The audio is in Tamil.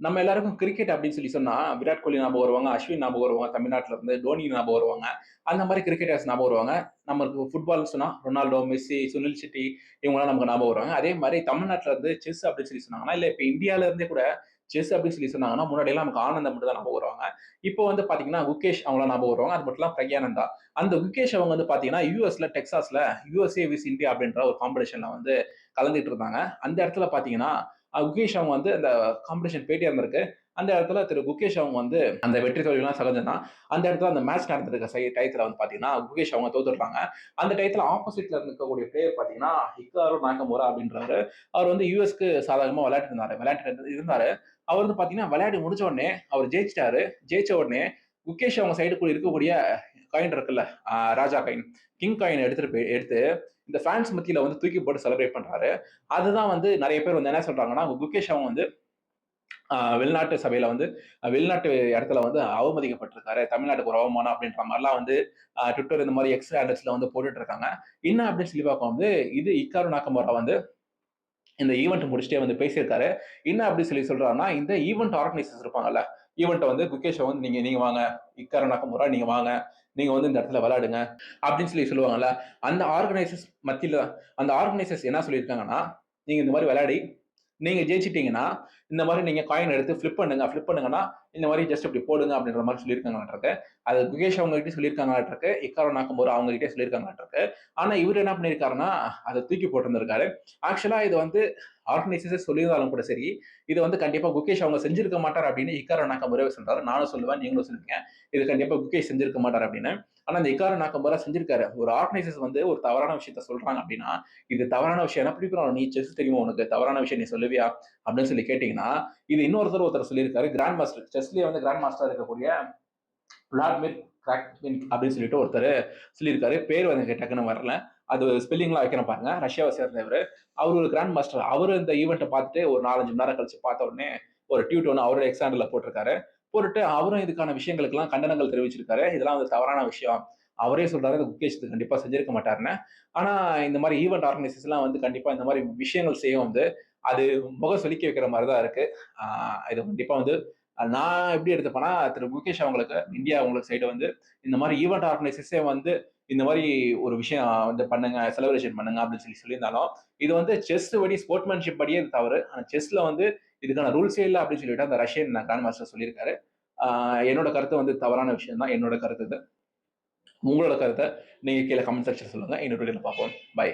நம்ம எல்லாருக்கும் கிரிக்கெட் அப்படின்னு சொன்னா, விராட் கோலி ஞாபகம் வருவாங்க, அஸ்வின் ஞாபகம் வருவாங்க தமிழ்நாட்டுல இருந்து, தோனி ஞாபகம் வருவாங்க. அந்த மாரி கிரிக்கெட்டர்ஸ் ஞாபகம் வருவாங்க. நமக்கு ஃபுட்பால்ன்னு சொன்னா ரொனால்டோ, மெஸ்ஸி, சுனில் செட்டி இவங்கலாம் நமக்கு ஞாபகம் வருவாங்க. அதே மாரி தமிழ்நாட்டுல இருந்து செஸ் அப்படின்னு சொன்னாங்கன்னா, இல்ல இப்ப இந்தியால இருந்தே கூட செஸ் அப்படின்னு சொன்னாங்கன்னா, முன்னாடிலாம் நமக்கு ஆனந்தம் மட்டும் தான் ஞாபகம் வருவாங்க. இப்போ வந்து பாத்தீங்கன்னா, குகேஷ் அவங்கலாம் ஞாபகம் வருவாங்க. அது மட்டும் இல்லாம பிரக்யானந்தா. அந்த குகேஷ் அவங்க வந்து பாத்தீங்கன்னா, யுஎஸ்ல டெக்சாஸ்ல USA விஸ் இந்தியா அப்படின்ற ஒரு காம்படிஷன்ல வந்து கலந்துட்டு இருந்தாங்க. அந்த இடத்துல பாத்தீங்கன்னா, குகேஷ் அவங்க வந்து அந்த காம்படிஷன் பேட்டியா இருந்திருக்கு. அந்த இடத்துல திரு குகேஷ் அவங்க வந்து அந்த வெற்றி தோல்விலாம் சகஜம் தான். அந்த இடத்துல அந்த மேட்ச் நடந்திருக்க டயத்துல வந்து பாத்தீங்கன்னா, குகேஷ் அவங்க தோத்துடுறாங்க. அந்த டயத்துல ஆப்போசிட்ல இருக்கக்கூடிய பிளேயர் பாத்தீங்கன்னா, ஹிக்காரு நாகமுரா அப்படின்றவரு. அவர் வந்து யுஎஸ்க்கு சாதகமா விளையாட்டு இருந்தாரு. அவர் வந்து பாத்தீங்கன்னா, விளையாடி முடிச்ச உடனே அவர் ஜெயிச்சுட்டாரு. ஜெயிச்ச உடனே குகேஷ் அவங்க சைடுக்குள்ள இருக்கக்கூடிய காயின் இருக்குல்ல, ராஜா காயின், கிங் காயின் எடுத்து இந்த ஃபேன்ஸ் மத்தியில வந்து தூக்கி போட்டு செலிப்ரேட் பண்றாரு. அதுதான் வந்து நெறைய பேர் வந்து என்ன சொல்றாங்கன்னா, குகேஷ் அவங்க வந்து வெளிநாட்டு சபையில வந்து வெளிநாட்டு இடத்துல வந்து அவமதிக்கப்பட்டிருக்காரு. தமிழ்நாட்டுக்கு ஒரு அவமானம் அப்படின்ற மாரிலாம் வந்து ட்விட்டர் இந்த மாரி எக்ஸ் ஹேண்டல்ஸ்ல வந்து போட்டுட்டு இருக்காங்க. என்ன அப்படின்னு சொல்லி பார்க்கும்போது, இது இக்காரு நாக்கமுரா வந்து இந்த ஈவென்ட் முடிச்சுட்டே வந்து பேசியிருக்காரு. என்ன அப்படி சொல்லி சொல்றாருன்னா, இந்த ஈவென்ட் ஆர்கனைசர்ஸ் இருப்பாங்கல்ல, ஈவென்ட்ட வந்து குகேஷ வந்து நீங்க நீங்க வாங்க, இக்காரு நாக்கமுரா நீங்க வாங்க. நீங்க வந்து இந்த இடத்துல விளையாடுங்க. அப்படின்னு சொல்லி சொல்லுவாங்கல்ல. அந்த ஆர்கனைசர்ஸ் மத்தியில அந்த ஆர்கனைசர்ஸ் என்ன சொல்லியிருக்காங்கன்னா, நீங்க இந்த மாரி விளையாடி நீங்க ஜெயிச்சிட்டீங்கன்னா, இந்த மாரி நீங்க காயின் எடுத்து ஃபிளிப் பண்ணுங்க. ஃபிளிப் பண்ணுங்கன்னா, இந்த மாரி ஜஸ்ட் இப்படி போடுங்க அப்படின்ற மாரி சொல்லியிருக்காங்களாட்ருக்கு. அது குகேஷ் அவங்ககிட்டயும் சொல்லியிருக்காங்களாட்ருக்கு. இக்காரோ நாக்கமுரா அவங்ககிட்டயும் சொல்லியிருக்காங்களாட்ருக்கு. ஆனா இவரு என்ன பண்ணியிருக்காருன்னா, அத தூக்கி போட்டிருந்திருக்காரு. ஆக்சுவலா இது வந்து ஆர்கனைசர்ஸே சொல்லியிருந்தாலும் கூட சரி, இத வந்து கண்டிப்பா குகேஷ் அவங்க செஞ்சிருக்க மாட்டார் அப்படின்னு இக்காரோ நாக்கமுராவே சொல்றாரு. நானும் சொல்லுவேன், நீங்களும் சொல்லுவீங்க. இது கண்டிப்பா குகேஷ் செஞ்சிருக்க மாட்டார் அப்படின்னு. ஆனா இந்த இக்காரோ நாக்கமுரா செஞ்சிருக்காரு. ஒரு ஆர்கனைசர்ஸ் வந்து ஒரு தவறான விஷயத்த சொல்றாங்க அப்படின்னா, இது தவறான விஷயம். என்ன பிடிக்கும் நீ செஸ் தெரியுமா உனக்கு? தவறான விஷயம் நீ சொல்லுவியா? அப்படின்னு சொல்லி கேட்டீங்கன்னா, இது ஒருத்தர் சொல்லியிருக்காரு. Grand master. செஸ்லயே வந்து கிராண்ட் மாஸ்டரா இருக்கக்கூடிய விளாடிமிர் கிராக்வின் அப்படின்னு சொல்லிட்டு ஒருத்தர் சொல்லியிருக்காரு. பேர் வந்து எனக்கு டக்குன்னு வரல. அது ஸ்பெல்லிங்லாம் வைக்கிறேன் பாருங்க. ரஷ்யாவை சேர்ந்தவரு. அவரு ஒரு கிராண்ட் மாஸ்டர். அவரு இந்த ஈவென்ட்ட பார்த்துட்டு ஒரு 4, 5 மணி நேரம் கழிச்சு பார்த்த உடனே ஒரு ட்வீட் ஒண்ணு அவரோட எக்ஸ் ஹேண்டல்ல போட்டிருக்காரு. போட்டுட்டு அவரும் இதுக்கான விஷயங்களுக்கெல்லாம் கண்டனங்கள் தெரிவிச்சிருக்காரு. இதெல்லாம் வந்து தவறான விஷயம். அவரே சொல்றாரு இந்த குகேஷ் இது கண்டிப்பா செஞ்சிருக்க மாட்டாருன்னு. ஆனா இந்த மாரி ஈவென்ட் ஆர்கனைசர்ஸ்லாம் வந்து கண்டிப்பா இந்த மாரி விஷயங்கள் செய்ய வந்து அது முகம் சுளிக்க வைக்கிற மாரி தான் இருக்கு. ஆ இது கண்டிப்பா வந்து நான் எப்படி எடுத்துப்பேன்னா, திரு முகேஷ் அவங்களுக்கு இந்தியா அவங்களுக்கு சைடு வந்து இந்த மாரி ஈவென்ட் ஆர்கனைசர்ஸே வந்து இந்த மாரி ஒரு விஷயம் வந்து பண்ணுங்க, செலிப்ரேஷன் பண்ணுங்க அப்படின்னு சொல்லியிருந்தாலும், இது வந்து செஸ் படி ஸ்போர்ட்மேன்ஷிப் படியே இது தவறு. ஆனா செஸ்ல வந்து இதுக்கான ரூல்ஸே இல்ல அப்படின்னு சொல்லிட்டு அந்த ரஷ்யன் கிராண்ட் மாஸ்டர் சொல்லியிருக்காரு. ஆ என்னோட கருத்து வந்து தவறான விஷயம் தான். என்னோட கருத்து இது. உங்களோட கருத்த நீங்க கீழ கமெண்ட் செக்ஷன்ல சொல்லுங்க. இன்னொரு வீடியோல பார்ப்போம். பை.